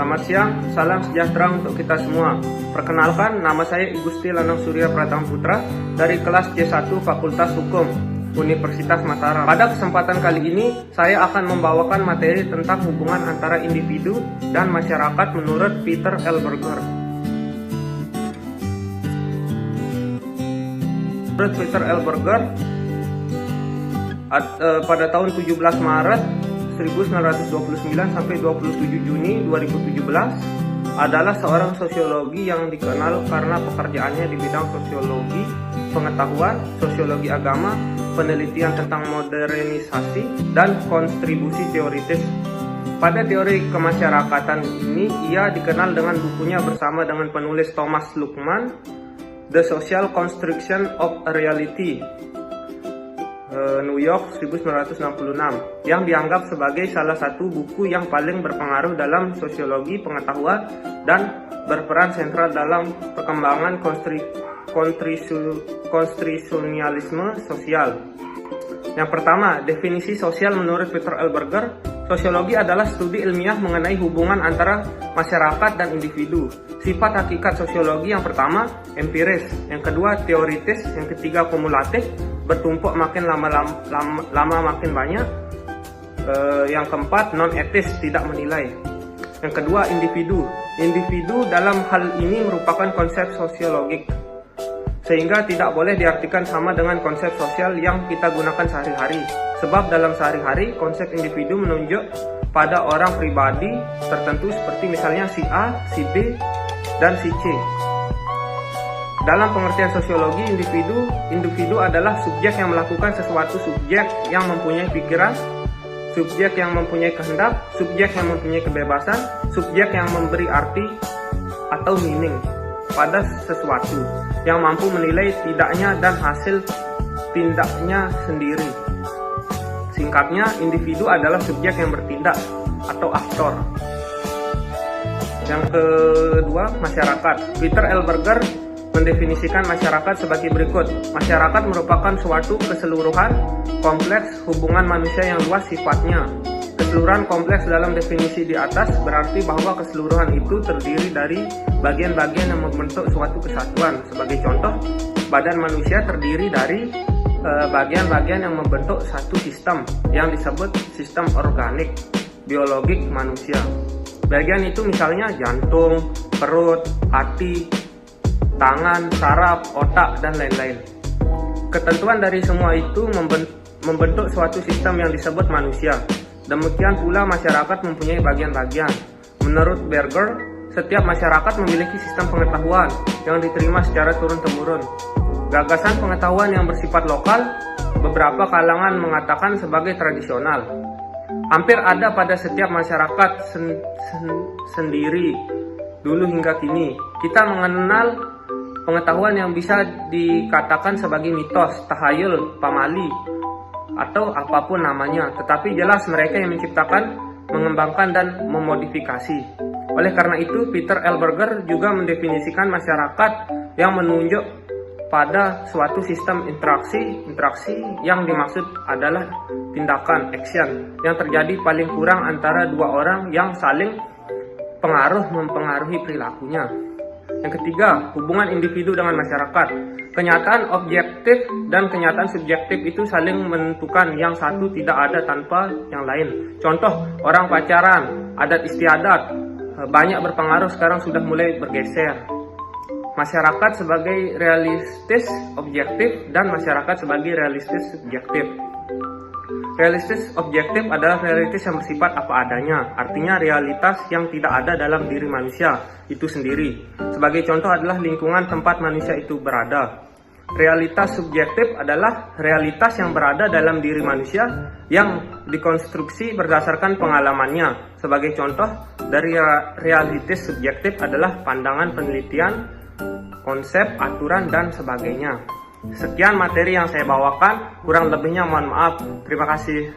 Selamat siang, salam sejahtera untuk kita semua. Perkenalkan, nama saya Igusti Lanang Surya Pratama Putra dari kelas C1 Fakultas Hukum Universitas Mataram. Pada kesempatan kali ini, saya akan membawakan materi tentang hubungan antara individu dan masyarakat menurut Peter L. Berger. Menurut Peter L. Berger, pada tahun 17 Maret 1929 sampai 27 Juni 2017 adalah seorang sosiologi yang dikenal karena pekerjaannya di bidang sosiologi pengetahuan, sosiologi agama, penelitian tentang modernisasi, dan kontribusi teoritis. Pada teori kemasyarakatan ini, ia dikenal dengan bukunya bersama dengan penulis Thomas Luckmann, The Social Construction of a Reality, New York 1966, yang dianggap sebagai salah satu buku yang paling berpengaruh dalam sosiologi pengetahuan dan berperan sentral dalam perkembangan konstitusionalisme sosial. Yang pertama, definisi sosial menurut Peter L. Berger. Sosiologi adalah studi ilmiah mengenai hubungan antara masyarakat dan individu. Sifat hakikat sosiologi yang pertama, empiris. Yang kedua, teoritis. Yang ketiga, kumulatif, bertumpuk makin lama makin banyak. Yang keempat, non-etis, tidak menilai. Yang kedua, individu. Individu dalam hal ini merupakan konsep sosiologik, sehingga tidak boleh diartikan sama dengan konsep sosial yang kita gunakan sehari-hari. Sebab dalam sehari-hari, konsep individu menunjuk pada orang pribadi tertentu seperti misalnya si A, si B, dan si C. Dalam pengertian sosiologi, individu adalah subjek yang melakukan sesuatu, subjek yang mempunyai pikiran, subjek yang mempunyai kehendak, subjek yang mempunyai kebebasan, subjek yang memberi arti atau meaning pada sesuatu, yang mampu menilai tidaknya dan hasil tindaknya sendiri. Singkatnya, individu adalah subjek yang bertindak atau aktor. Yang kedua, masyarakat. Peter L. Berger mendefinisikan masyarakat sebagai berikut. Masyarakat merupakan suatu keseluruhan kompleks hubungan manusia yang luas sifatnya. Keseluruhan kompleks dalam definisi di atas berarti bahwa keseluruhan itu terdiri dari bagian-bagian yang membentuk suatu kesatuan. Sebagai contoh, badan manusia terdiri dari bagian-bagian yang membentuk satu sistem yang disebut sistem organik biologik manusia. Bagian itu misalnya jantung, perut, hati, tangan, saraf, otak, dan lain-lain. Ketentuan dari semua itu membentuk suatu sistem yang disebut manusia. Demikian pula masyarakat mempunyai bagian-bagian. Menurut Berger, setiap masyarakat memiliki sistem pengetahuan yang diterima secara turun-temurun. Gagasan pengetahuan yang bersifat lokal, beberapa kalangan mengatakan sebagai tradisional. Hampir ada pada setiap masyarakat sendiri dulu hingga kini. Kita mengenal pengetahuan yang bisa dikatakan sebagai mitos, tahayul, pamali, atau apapun namanya, tetapi jelas mereka yang menciptakan, mengembangkan, dan memodifikasi. Oleh karena itu, Peter L. Berger juga mendefinisikan masyarakat yang menunjuk pada suatu sistem interaksi yang dimaksud adalah tindakan, action, yang terjadi paling kurang antara dua orang yang saling mempengaruhi perilakunya. Yang ketiga, hubungan individu dengan masyarakat. Kenyataan objektif dan kenyataan subjektif itu saling menentukan, yang satu tidak ada tanpa yang lain. Contoh, orang pacaran, adat istiadat, banyak berpengaruh, sekarang sudah mulai bergeser. Masyarakat sebagai realistis objektif dan masyarakat sebagai realistis subjektif. Realistis objektif adalah realitas yang bersifat apa adanya, artinya realitas yang tidak ada dalam diri manusia itu sendiri. Sebagai contoh adalah lingkungan tempat manusia itu berada. Realitas subjektif adalah realitas yang berada dalam diri manusia yang dikonstruksi berdasarkan pengalamannya. Sebagai contoh dari realitas subjektif adalah pandangan, penelitian, konsep, aturan, dan sebagainya. Sekian materi yang saya bawakan, kurang lebihnya mohon maaf. Terima kasih.